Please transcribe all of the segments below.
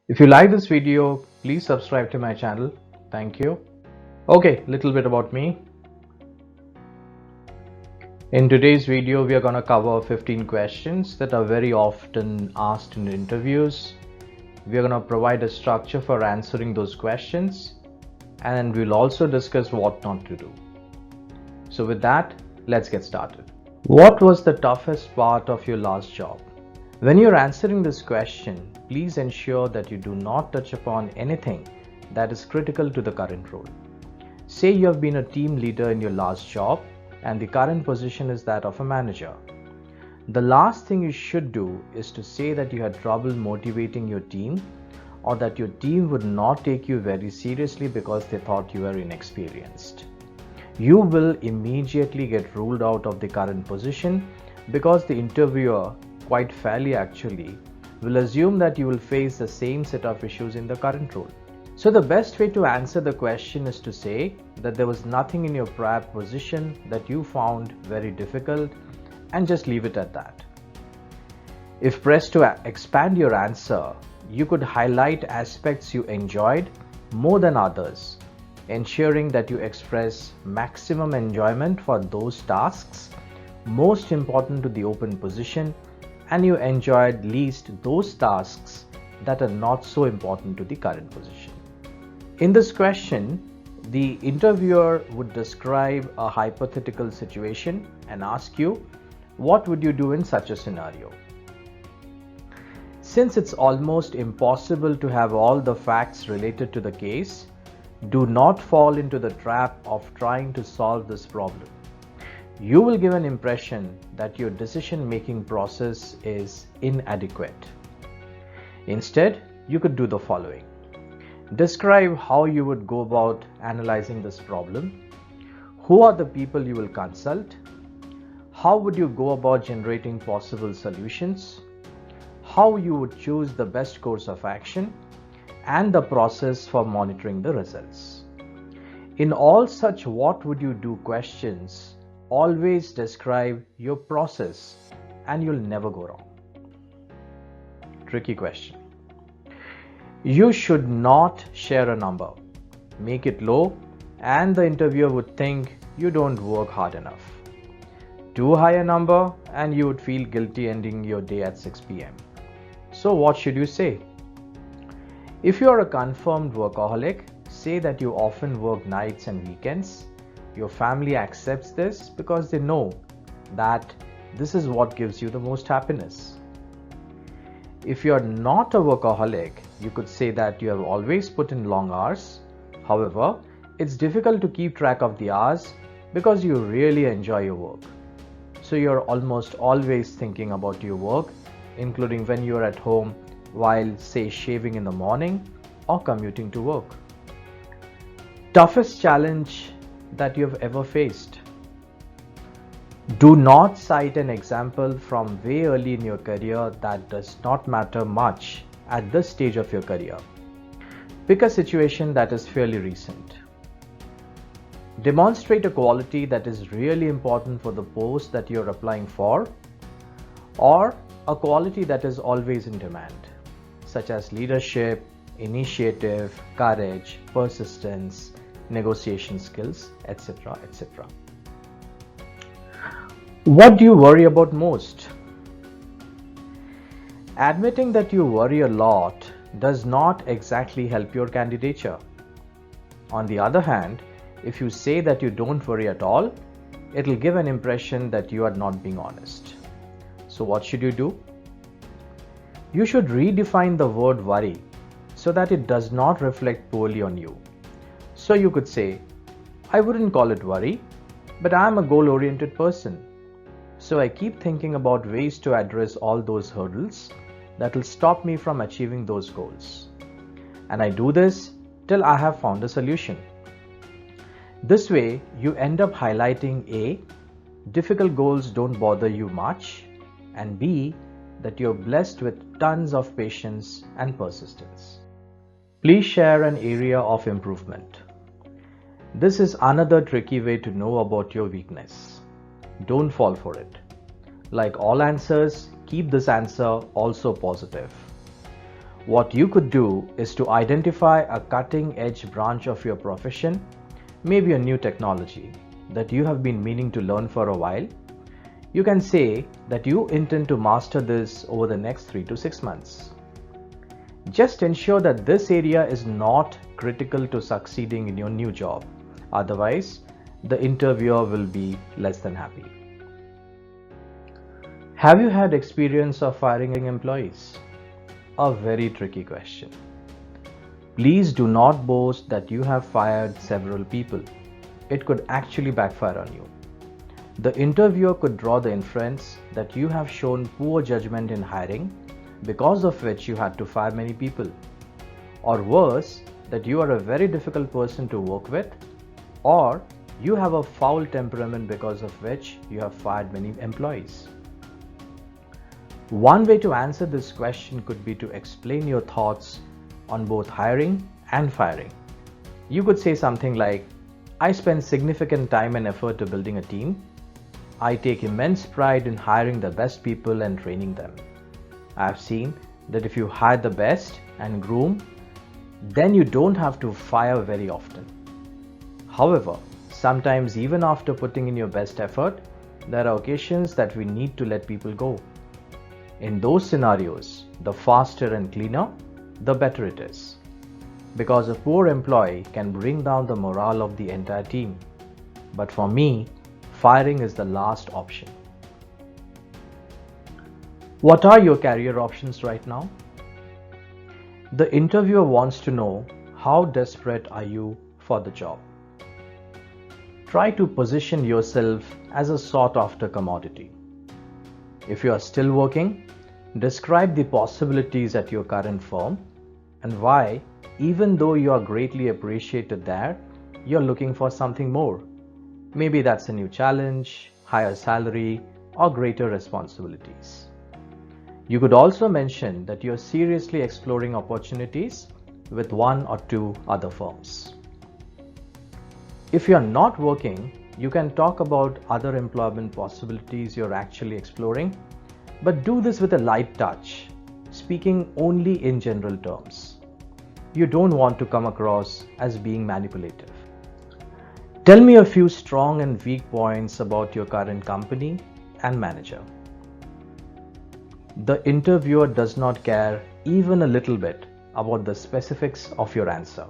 If you like this video, please subscribe to my channel. Thank you. Okay, little bit about me. In today's video, we are going to cover 15 questions that are very often asked in interviews. We are going to provide a structure for answering those questions, and we'll also discuss what not to do. So with that, let's get started. What was the toughest part of your last job? When you're answering this question, please ensure that you do not touch upon anything that is critical to the current role. Say you have been a team leader in your last job and the current position is that of a manager. The last thing you should do is to say that you had trouble motivating your team or that your team would not take you very seriously because they thought you were inexperienced. You will immediately get ruled out of the current position because the interviewer, quite fairly actually, will assume that you will face the same set of issues in the current role. So the best way to answer the question is to say that there was nothing in your prior position that you found very difficult and just leave it at that. If pressed to expand your answer, you could highlight aspects you enjoyed more than others, ensuring that you express maximum enjoyment for those tasks most important to the open position and you enjoyed least those tasks that are not so important to the current position. In this question, the interviewer would describe a hypothetical situation and ask you, what would you do in such a scenario? Since it's almost impossible to have all the facts related to the case, do not fall into the trap of trying to solve this problem. You will give an impression that your decision-making process is inadequate. Instead, you could do the following. Describe how you would go about analyzing this problem. Who are the people you will consult? How would you go about generating possible solutions? How you would choose the best course of action? And the process for monitoring the results. In all such what would you do questions, always describe your process and you'll never go wrong. Tricky question. You should not share a number. Make it low and the interviewer would think you don't work hard enough. Too high a number and you would feel guilty ending your day at 6 p.m. So what should you say? If you are a confirmed workaholic, say that you often work nights and weekends. Your family accepts this because they know that this is what gives you the most happiness. If you are not a workaholic, you could say that you have always put in long hours. However, it's difficult to keep track of the hours because you really enjoy your work. So you're almost always thinking about your work, including when you're at home while, say, shaving in the morning or commuting to work. Toughest challenge that you have ever faced? Do not cite an example from way early in your career that does not matter much at this stage of your career. Pick a situation that is fairly recent. Demonstrate a quality that is really important for the post that you're applying for, or a quality that is always in demand, such as leadership, initiative, courage, persistence, negotiation skills, etc., etc. What do you worry about most? Admitting that you worry a lot does not exactly help your candidature. On the other hand, if you say that you don't worry at all, it'll give an impression that you are not being honest. So what should you do? You should redefine the word worry so that it does not reflect poorly on you. So you could say, I wouldn't call it worry, but I'm a goal-oriented person. So I keep thinking about ways to address all those hurdles that will stop me from achieving those goals. And I do this till I have found a solution. This way, you end up highlighting A, difficult goals don't bother you much, and B, that you're blessed with tons of patience and persistence. Please share an area of improvement. This is another tricky way to know about your weakness. Don't fall for it. Like all answers, keep this answer also positive. What you could do is to identify a cutting-edge branch of your profession, maybe a new technology that you have been meaning to learn for a while. You can say that you intend to master this over the next 3 to 6 months. Just ensure that this area is not critical to succeeding in your new job. Otherwise, the interviewer will be less than happy. Have you had experience of firing employees? A very tricky question. Please do not boast that you have fired several people. It could actually backfire on you. The interviewer could draw the inference that you have shown poor judgment in hiring, because of which you had to fire many people. Or worse, that you are a very difficult person to work with, or you have a foul temperament because of which you have fired many employees. One way to answer this question could be to explain your thoughts on both hiring and firing. You could say something like, I spend significant time and effort to building a team. I take immense pride in hiring the best people and training them. I have seen that if you hire the best and groom, then you don't have to fire very often. However, sometimes even after putting in your best effort, there are occasions that we need to let people go. In those scenarios, the faster and cleaner, the better it is. Because a poor employee can bring down the morale of the entire team. But for me, firing is the last option. What are your career options right now? The interviewer wants to know how desperate are you for the job. Try to position yourself as a sought-after commodity. If you are still working, describe the possibilities at your current firm and why, even though you are greatly appreciated there, you're looking for something more. Maybe that's a new challenge, higher salary, or greater responsibilities. You could also mention that you're seriously exploring opportunities with 1 or 2 other firms. If you're not working, you can talk about other employment possibilities you're actually exploring, but do this with a light touch, speaking only in general terms. You don't want to come across as being manipulative. Tell me a few strong and weak points about your current company and manager. The interviewer does not care even a little bit about the specifics of your answer.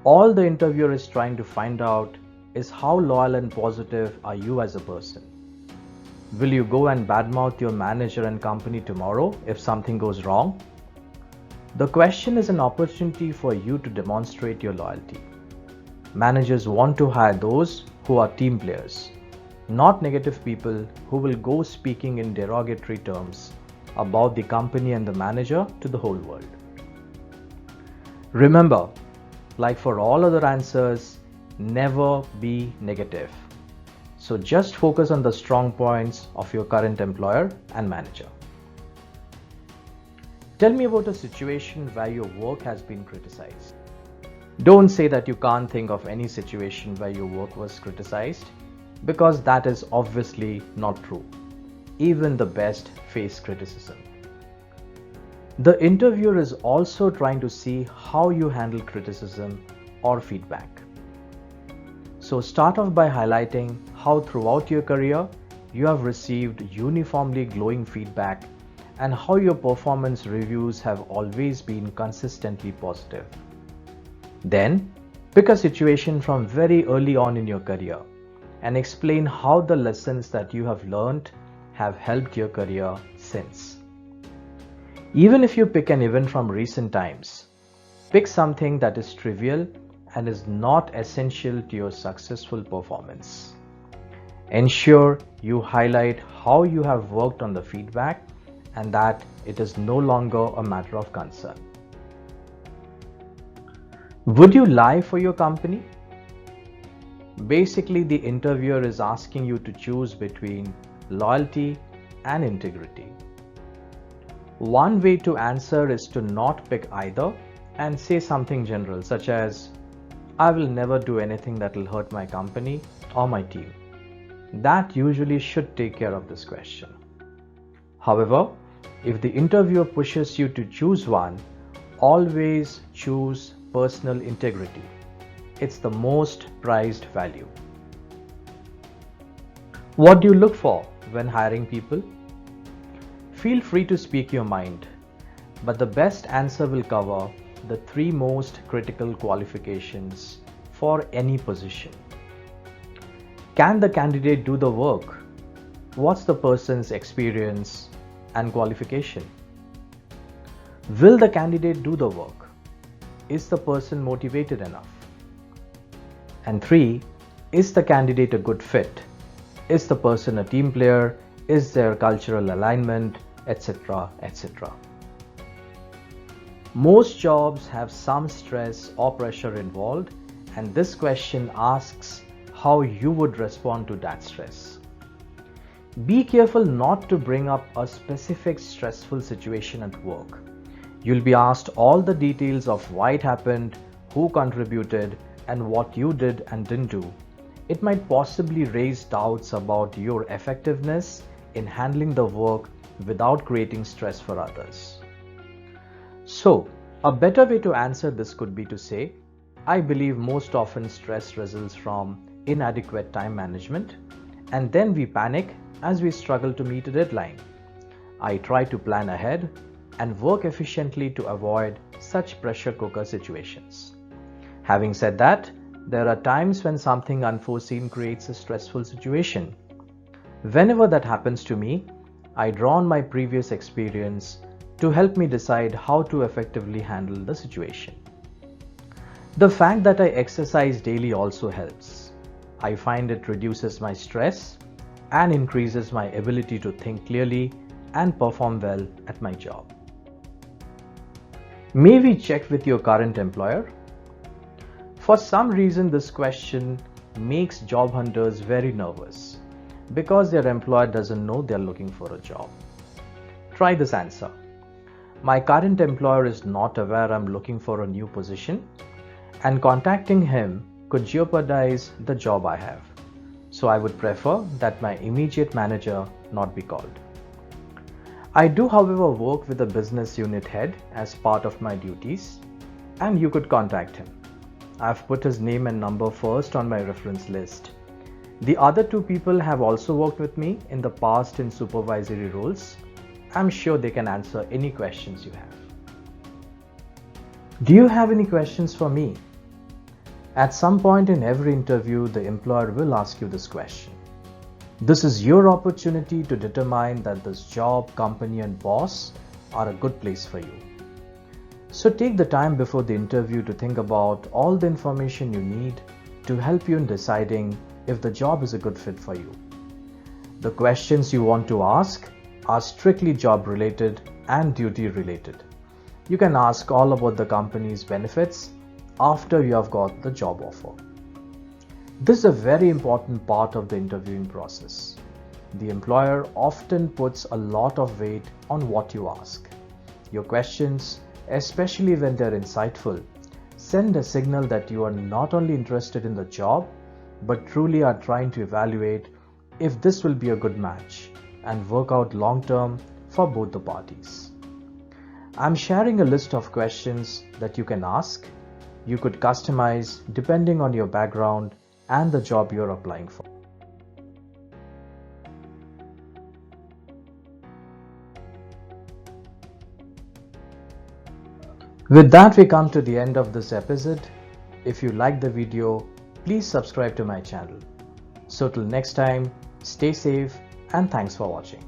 All the interviewer is trying to find out is how loyal and positive are you as a person. Will you go and badmouth your manager and company tomorrow if something goes wrong? The question is an opportunity for you to demonstrate your loyalty. Managers want to hire those who are team players, not negative people who will go speaking in derogatory terms about the company and the manager to the whole world. Remember, like for all other answers, never be negative. So just focus on the strong points of your current employer and manager. Tell me about a situation where your work has been criticized. Don't say that you can't think of any situation where your work was criticized, because that is obviously not true. Even the best face criticism. The interviewer is also trying to see how you handle criticism or feedback. So start off by highlighting how throughout your career you have received uniformly glowing feedback and how your performance reviews have always been consistently positive. Then, pick a situation from very early on in your career and explain how the lessons that you have learned have helped your career since. Even if you pick an event from recent times, pick something that is trivial and is not essential to your successful performance. Ensure you highlight how you have worked on the feedback and that it is no longer a matter of concern. Would you lie for your company? Basically, the interviewer is asking you to choose between loyalty and integrity. One way to answer is to not pick either and say something general such as, I will never do anything that will hurt my company or my team. That usually should take care of this question. However, If the interviewer pushes you to choose one, always choose personal integrity. It's the most prized value. What do you look for when hiring people? Feel free to speak your mind, but the best answer will cover the three most critical qualifications for any position. Can the candidate do the work? What's the person's experience and qualification? Will the candidate do the work? Is the person motivated enough? And 3, is the candidate a good fit? Is the person a team player? Is there cultural alignment, etc., etc.? Most jobs have some stress or pressure involved, and this question asks how you would respond to that stress. Be careful not to bring up a specific stressful situation at work. You'll be asked all the details of why it happened, who contributed, and what you did and didn't do. It might possibly raise doubts about your effectiveness in handling the work without creating stress for others. So, a better way to answer this could be to say, I believe most often stress results from inadequate time management, and then we panic as we struggle to meet a deadline. I try to plan ahead and work efficiently to avoid such pressure cooker situations. Having said that, there are times when something unforeseen creates a stressful situation. Whenever that happens to me, I draw on my previous experience to help me decide how to effectively handle the situation. The fact that I exercise daily also helps. I find it reduces my stress and increases my ability to think clearly and perform well at my job. May we check with your current employer? For some reason, this question makes job hunters very nervous because their employer doesn't know they're looking for a job. Try this answer. My current employer is not aware I'm looking for a new position, and contacting him could jeopardize the job I have. So I would prefer that my immediate manager not be called. I do, however, work with a business unit head as part of my duties, and you could contact him. I've put his name and number first on my reference list. The other 2 people have also worked with me in the past in supervisory roles. I'm sure they can answer any questions you have. Do you have any questions for me? At some point in every interview, the employer will ask you this question. This is your opportunity to determine that this job, company, and boss are a good place for you. So take the time before the interview to think about all the information you need to help you in deciding if the job is a good fit for you. The questions you want to ask are strictly job related and duty related. You can ask all about the company's benefits after you have got the job offer. This is a very important part of the interviewing process. The employer often puts a lot of weight on what you ask. Your questions, especially when they're insightful, send a signal that you are not only interested in the job, but truly are trying to evaluate if this will be a good match and work out long term for both the parties. I'm sharing a list of questions that you can ask. You could customize depending on your background and the job you're applying for. With that, we come to the end of this episode. If you liked the video, please subscribe to my channel. So till next time, stay safe and thanks for watching.